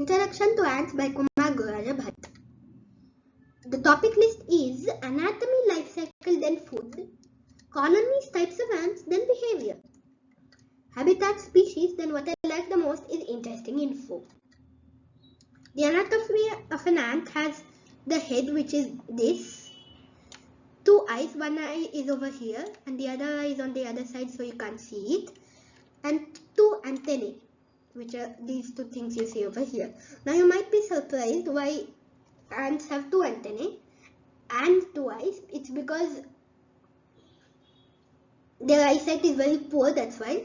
Introduction to Ants by Kumar Goraja Bhatt. The topic list is anatomy, life cycle, then food, colonies, types of ants, then behavior, habitat, species, then what I like the most is interesting info. The anatomy of an ant has the head, which is this, two eyes, one eye is over here and the other eye is on the other side so you can't see it, and two antennae, which are these two things you see over here. Now you might be surprised why ants have two antennae and two eyes. It's because their eyesight is very poor, that's why.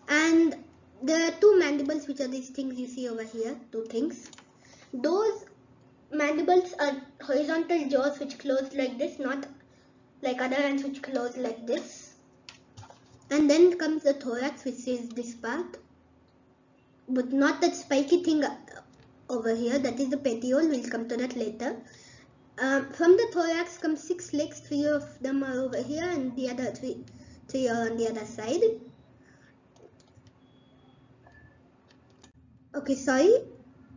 And there are two mandibles, which are these things you see over here, two things. Those mandibles are horizontal jaws which close like this, not like other ants which close like this. And then comes the thorax, which is this part, but not that spiky thing over here, that is the petiole. We'll come to that later. From the thorax comes 6 legs, 3 of them are over here and the other 3 are on the other side. Okay, sorry,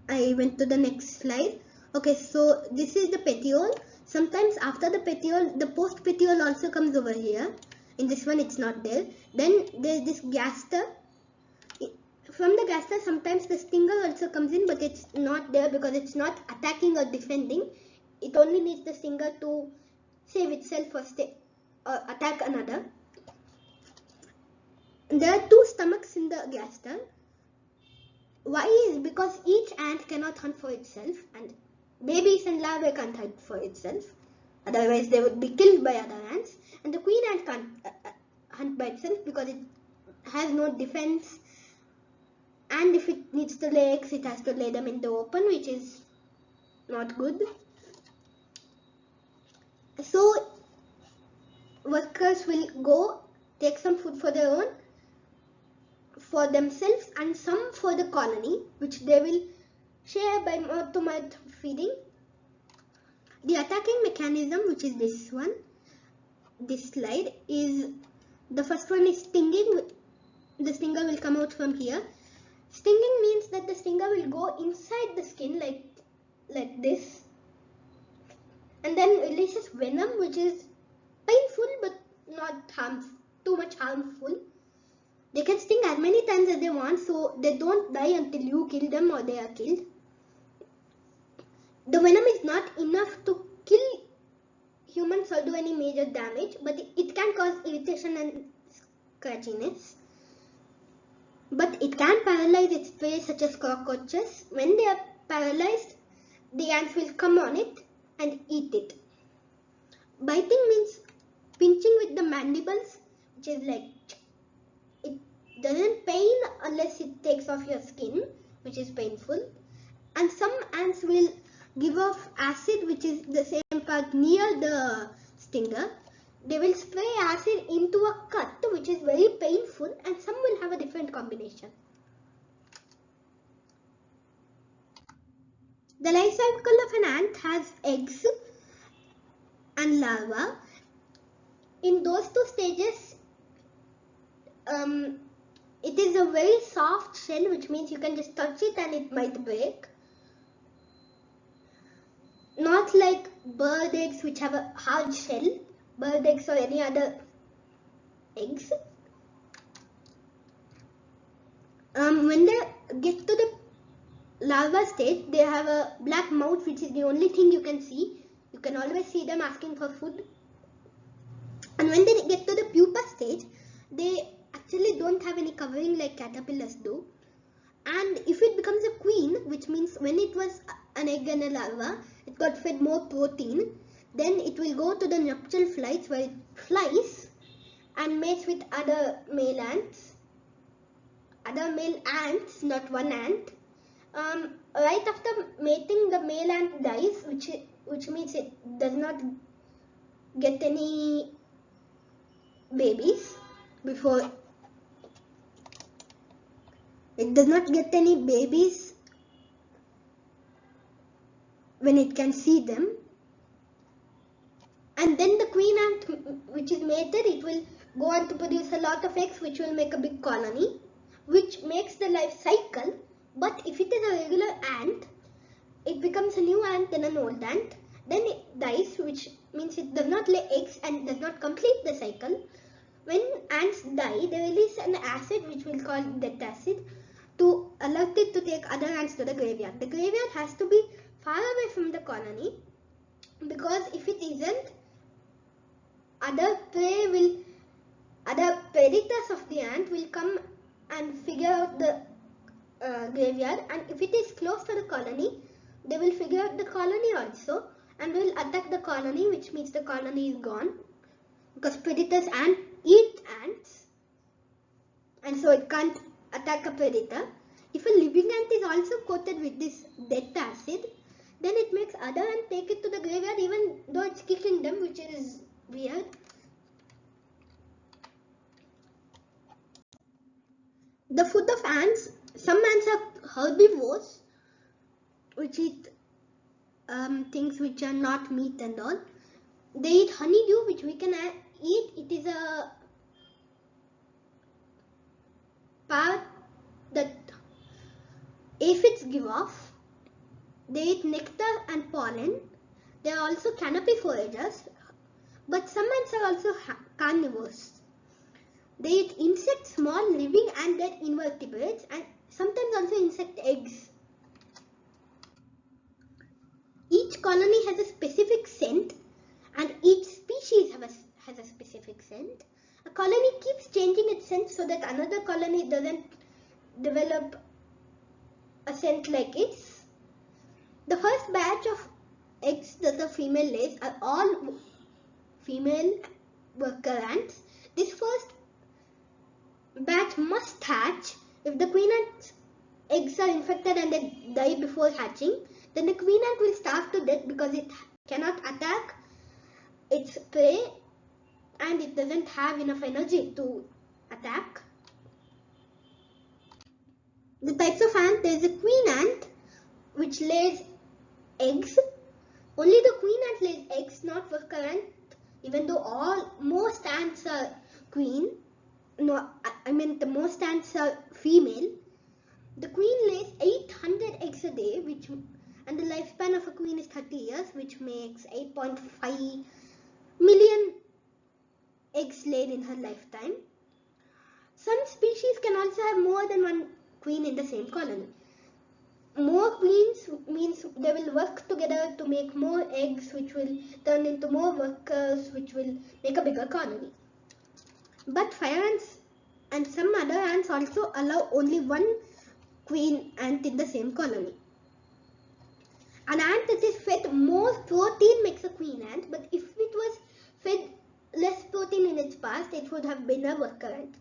I went to the next slide. Okay, so this is the petiole. Sometimes after the petiole, the post petiole also comes over here. In this one it's not there. Then there's this gaster. From the gaster sometimes the stinger also comes in, but it's not there because it's not attacking or defending. It only needs the stinger to save itself or attack another. There are 2 stomachs in the gaster. Why is because each ant cannot hunt for itself, and babies and larvae can't hunt for itself, otherwise they would be killed by other ants. And the queen ant can't hunt by itself because it has no defense, and if it needs to lay eggs it has to lay them in the open, which is not good. So workers will go take some food for their own, for themselves, and some for the colony, which they will share by mouth-to-mouth feeding. The attacking mechanism, which is this one, this slide, is the first one is stinging. The stinger will come out from here. Stinging means that the stinger will go inside the skin like this, and then releases venom, which is painful but not too much harmful. They can sting as many times as they want, so they don't die until you kill them or they are killed. The venom is not enough to kill humans or do any major damage, but it can cause irritation and scratchiness. But it can paralyze its prey, such as cockroaches. When they are paralyzed, the ants will come on it and eat it. Biting means pinching with the mandibles, which is like, it doesn't pain unless it takes off your skin, which is painful. And some ants will give off acid, which is the same part near the stinger. They will spray acid into a cut, which is very painful, and some will have a different combination. The life cycle of an ant has eggs and larva. In those 2 stages, it is a very soft shell, which means you can just touch it and it might break. Not like bird eggs, which have a hard shell, bird eggs or any other eggs. When they get to the larva stage, they have a black mouth, which is the only thing you can see. You can always see them asking for food. And when they get to the pupa stage, they actually don't have any covering like caterpillars do. And if it becomes a queen, which means when it was an egg and a larva, it got fed more protein, then it will go to the nuptial flights, where it flies and mates with other male ants. Other male ants, not one ant. Right after mating, the male ant dies, which means it does not get any babies before. It does not get any babies when it can see them. And then the queen ant, which is mated, it will go on to produce a lot of eggs, which will make a big colony, which makes the life cycle, But if it is a regular ant, it becomes a new ant, then an old ant, then it dies, which means it does not lay eggs and does not complete the cycle. When ants die, they release an acid which we'll call death acid to allow it to take other ants to the graveyard. The graveyard has to be far away from the colony, because if it isn't, other predators of the ant will come and figure out the graveyard, and if it is close to the colony, they will figure out the colony also and will attack the colony, which means the colony is gone, because predators eat ants, and so it can't attack a predator. If a living ant is also coated with this death acid, then it makes other ants take it to the graveyard even though it's kicking them, which is weird. The food of ants, some ants are herbivores, which eat things which are not meat and all. They eat honeydew, which we can eat. It is a part that aphids give off. They eat nectar and pollen. They are also canopy foragers, but some ants are also carnivores. They eat insects, small living and dead invertebrates, and sometimes also insect eggs. Each colony has a specific scent, and each species has a specific scent. A colony keeps changing its scent so that another colony doesn't develop a scent like its. The first batch of eggs that the female lays are all female worker ants. This first batch must hatch. If the queen ant's eggs are infected and they die before hatching, then the queen ant will starve to death because it cannot attack its prey and it doesn't have enough energy to attack. The types of ant, there is a queen ant which lays eggs. Only the queen ant lays eggs, not worker ant, even though most ants are queen. No, I mean the most ants are female. The queen lays 800 eggs a day, and the lifespan of a queen is 30 years, which makes 8.5 million eggs laid in her lifetime. Some species can also have more than one queen in the same colony. More queens means they will work together to make more eggs, which will turn into more workers, which will make a bigger colony. But fire ants and some other ants also allow only one queen ant in the same colony. An ant that is fed more protein makes a queen ant, but if it was fed less protein in its past, it would have been a worker ant.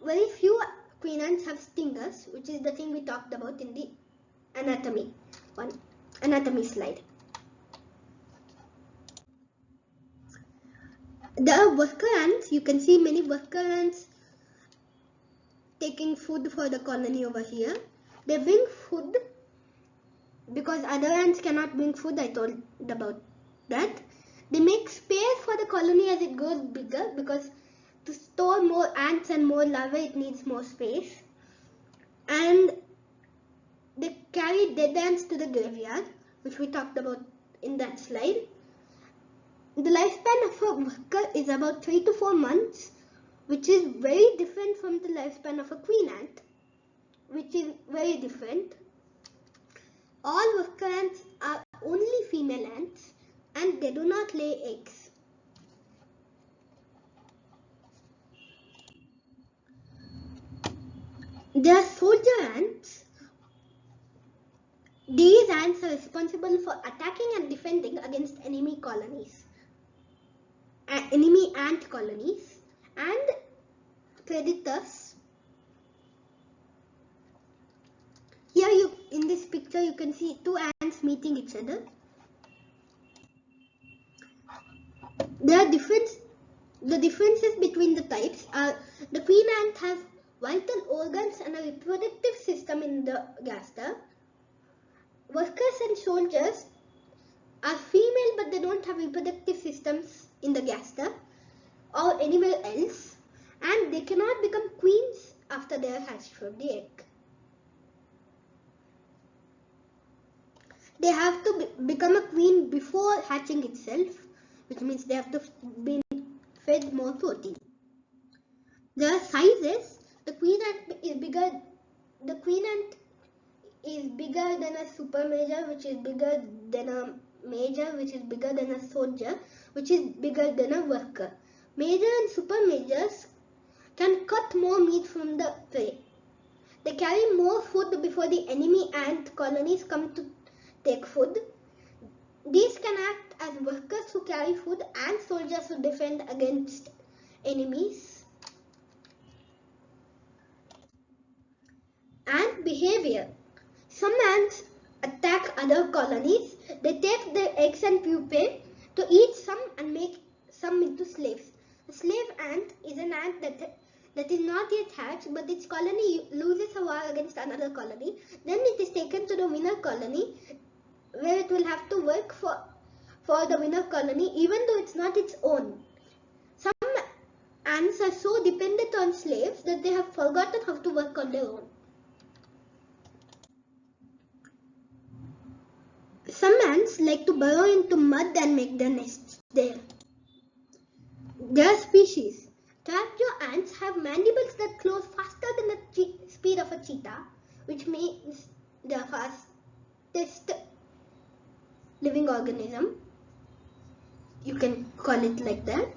Very few queen ants have stingers, which is the thing we talked about in the anatomy slide. The worker ants, you can see many worker ants taking food for the colony over here. They bring food because other ants cannot bring food. I told about that. They make space for the colony as it goes bigger, because to store more ants and more larvae it needs more space. And they carry dead ants to the graveyard, which we talked about in that slide. The lifespan of a worker is about 3 to 4 months, which is very different from the lifespan of a queen ant, which is very different. All worker ants are only female ants and they do not lay eggs. There are soldier ants. These ants are responsible for attacking and defending against enemy colonies, enemy ant colonies and predators. Here in this picture you can see two ants meeting each other. The differences between the types are the queen ant has vital organs and a reproductive system in the gaster. Workers and soldiers are female but they don't have reproductive systems in the gaster or anywhere else, and they cannot become queens after they are hatched from the egg. they have to become a queen before hatching itself, which means they have to be fed more protein. Their sizes, the queen ant is bigger. The queen ant is bigger than a super major, which is bigger than a major, which is bigger than a soldier, which is bigger than a worker. Major and super majors can cut more meat from the prey. They carry more food before the enemy ant colonies come to take food. These can act as workers who carry food and soldiers who defend against enemies. Ant behavior. Some ants attack other colonies. They take their eggs and pupae to eat some and make some into slaves. A slave ant is an ant that is not yet hatched, but its colony loses a war against another colony. Then it is taken to the winner colony, where it will have to work for the winner colony, even though it's not its own. Some ants are so dependent on slaves that they have forgotten how to work on their own. Some ants like to burrow into mud and make their nests there. Their species. Trapjaw ants have mandibles that close faster than the speed of a cheetah, which means they are fastest living organism. You can call it like that.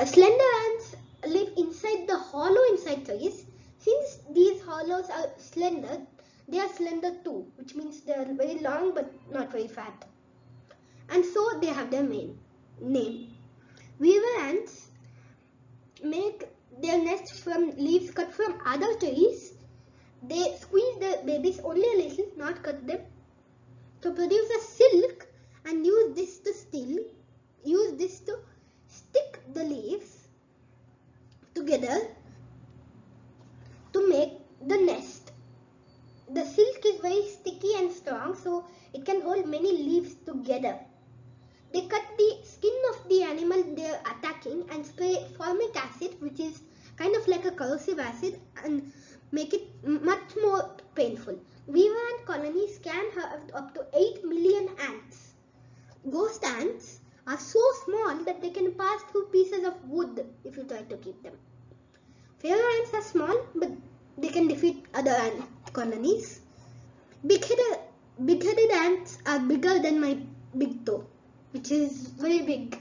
Slender ants live inside the hollow inside trees. Since these hollows are slender, they are slender too, which means they are very long but not very fat. And so they have their name. Weaver ants make their nests from leaves cut from other trees. They squeeze the babies only a little, not cut them, to produce a silk and use this to stick the leaves together to make the nest. The silk is very sticky and strong, so it can hold many leaves together. They cut the skin of the animal they are attacking and spray formic acid, which is kind of like a corrosive acid, and make it much more painful. Weaver ant colonies can have up to 8 million ants. Ghost ants are so small that they can pass through pieces of wood if you try to keep them. Pharaoh ants are small, but they can defeat other ant colonies. Big-headed ants are bigger than my big toe, which is very big.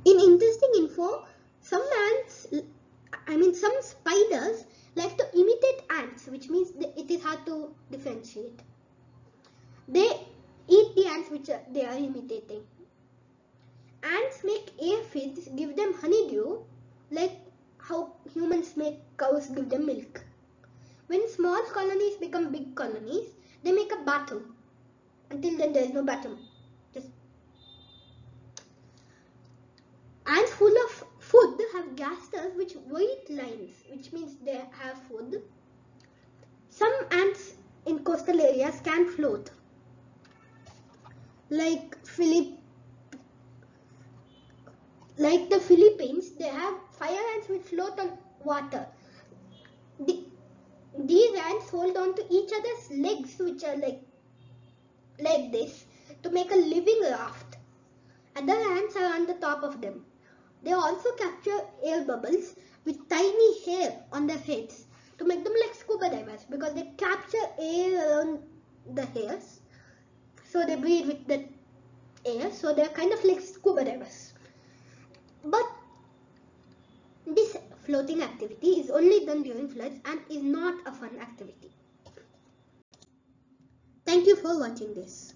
In interesting info, some spiders like to imitate ants, which means it is hard to differentiate. They eat the ants which they are imitating. Ants make aphids give them honeydew, like how humans make cows give them milk. When small colonies become big colonies, they make a battle. Until then, there is no battle. Ants full of food have gasters which white lines, which means they have food. Some ants in coastal areas can float. Like the Philippines, they have fire ants which float on water. These ants hold on to each other's legs, which are like this, to make a living raft. Other ants are on the top of them. They also capture air bubbles with tiny hair on their heads to make them like scuba divers, because they capture air around the hairs. So they breathe with the air, so they're kind of like scuba divers. But this floating activity is only done during floods and is not a fun activity. Thank you for watching this.